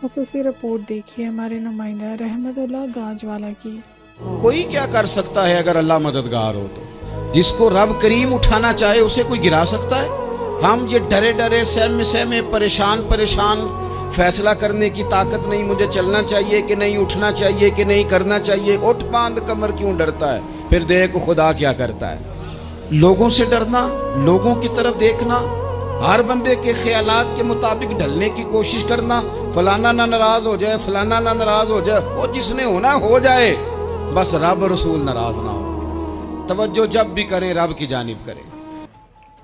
خصوصی رپورٹ دیکھیے ہمارے نمائندہ رحمت اللہ گاج والا کی۔ کوئی کیا کر سکتا ہے اگر اللہ مددگار ہو تو؟ جس کو رب کریم اٹھانا چاہے اسے کوئی گرا سکتا ہے؟ ہم یہ ڈرے ڈرے سہمے سہمے پریشان فیصلہ کرنے کی طاقت نہیں، مجھے چلنا چاہیے کہ نہیں، اٹھنا چاہیے کہ نہیں، کرنا چاہیے، اٹھ باندھ کمر کیوں ڈرتا ہے؟ پھر دیکھ خدا کیا کرتا ہے۔ لوگوں سے ڈرنا، لوگوں کی طرف دیکھنا، ہر بندے کے خیالات کے مطابق ڈھلنے کی کوشش کرنا، فلانا نہ ناراض ہو جائے، فلانا نہ ناراض ہو جائے، وہ جس نے ہونا ہو جائے، بس رب رسول ناراض نہ ہو۔ توجہ جب بھی کریں رب کی جانب کریں۔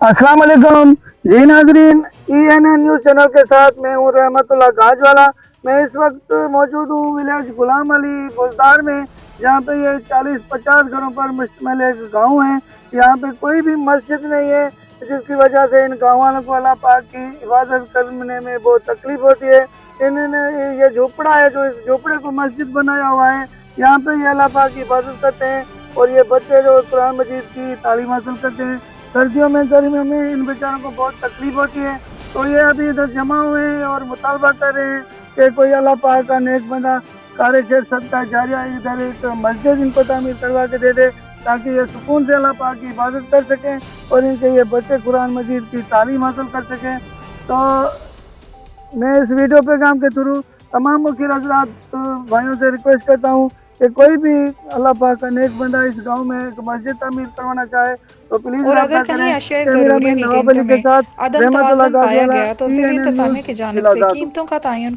السلام علیکم جی ناظرین، ENN نیوز چینل کے ساتھ میں ہوں رحمت اللہ گاج والا۔ میں اس وقت موجود ہوں ولیج غلام علی بزدار میں، جہاں پہ یہ 40-50 گھروں پر مشتمل ایک گاؤں ہے۔ یہاں پہ کوئی بھی مسجد نہیں ہے، جس کی وجہ سے ان گاؤں والوں کو اللہ پاک کی عبادت کرنے میں بہت تکلیف ہوتی ہے۔ انہوں نے یہ جھوپڑا ہے، جو اس جھوپڑے کو مسجد بنایا ہوا ہے، یہاں پہ یہ اللہ پاک کی عبادت کرتے ہیں، اور یہ بچے جو قرآن مجید کی تعلیم حاصل کرتے ہیں۔ سردیوں میں گرمیوں میں ان بیچاروں کو بہت تکلیف ہوتی ہے، تو یہ ابھی ادھر جمع ہوئے ہیں اور مطالبہ کر رہے ہیں کہ کوئی اللہ پاک کا نیک بندہ کار خیر صدقہ جاریہ ادھر ایک مسجد ان کو تعمیر کروا کے دے دے، تاکہ یہ سکون سے اللہ پاک کی عبادت کر سکیں اور ان کے یہ بچے قرآن مجید کی تعلیم حاصل کر سکیں۔ تو میں اس ویڈیو پیغام کے تھرو تمام مخیر حضرات بھائیوں سے ریکویسٹ کرتا ہوں کہ کوئی بھی اللہ پاک کا نیک بندہ اس گاؤں میں ایک مسجد تعمیر کروانا چاہے تو پلیز اور رابطہ اگر کریں۔ کہیں اشیاء کیمرہ ضروریہ مین کی نواب قیمتوں علی کے میں ساتھ عدم رحمت اللہ توازن گاج پایا والا، گیا تو زیر ENN انتظامیہ نیوز کی جانب سے ضلع قیمتوں کا تعین